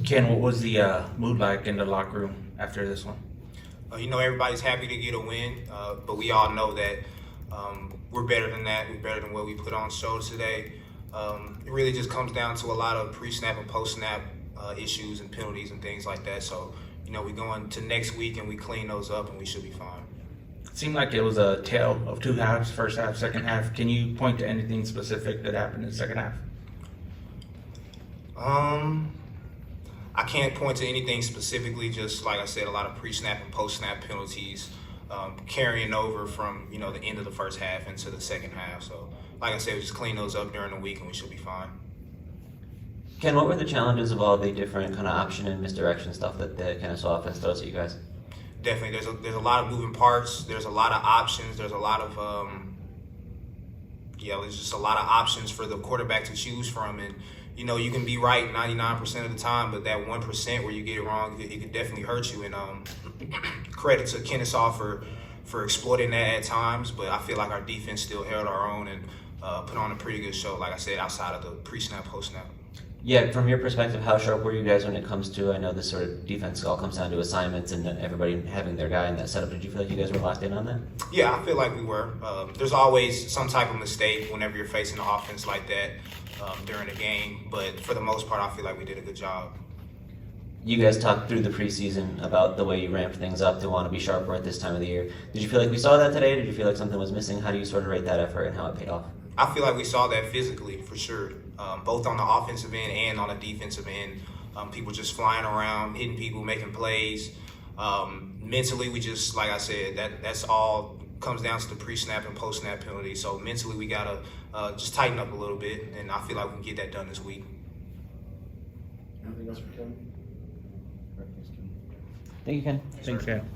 Ken, what was the mood like in the locker room after this one? Everybody's happy to get a win, but we all know that we're better than that. We're better than what we put on show today. It really just comes down to a lot of pre-snap and post-snap issues and penalties and things like that. So, we go into next week and we clean those up and we should be fine. It seemed like it was a tale of two halves, first half, second half. Can you point to anything specific that happened in the second half? I can't point to anything specifically, just like I said, a lot of pre-snap and post-snap penalties carrying over from, the end of the first half into the second half. So, like I said, we just clean those up during the week and we should be fine. Ken, what were the challenges of all the different kind of option and misdirection stuff that the Kennesaw offense throws at you guys? Definitely, there's a lot of moving parts. There's a lot of options. There's a lot of there's just a lot of options for the quarterback to choose from, and you can be right 99% of the time, but that 1% where you get it wrong, it could definitely hurt you. And credit to Kennesaw for exploiting that at times, but I feel like our defense still held our own and put on a pretty good show, like I said, outside of the pre-snap, post-snap. Yeah, from your perspective, how sharp were you guys when it comes to, I know this sort of defense all comes down to assignments and everybody having their guy in that setup. Did you feel like you guys were locked in on that? Yeah, I feel like we were. There's always some type of mistake whenever you're facing an offense like that during the game, but for the most part, I feel like we did a good job. You guys talked through the preseason about the way you ramped things up to want to be sharper at this time of the year. Did you feel like we saw that today? Did you feel like something was missing? How do you sort of rate that effort and how it paid off? I feel like we saw that physically, for sure, both on the offensive end and on the defensive end. People just flying around, hitting people, making plays. Mentally, we just, like I said, that's all comes down to the pre-snap and post-snap penalty. So mentally, we got to just tighten up a little bit, and I feel like we can get that done this week. Anything else for Kevin? Thank you, Ken. Thanks, Ken.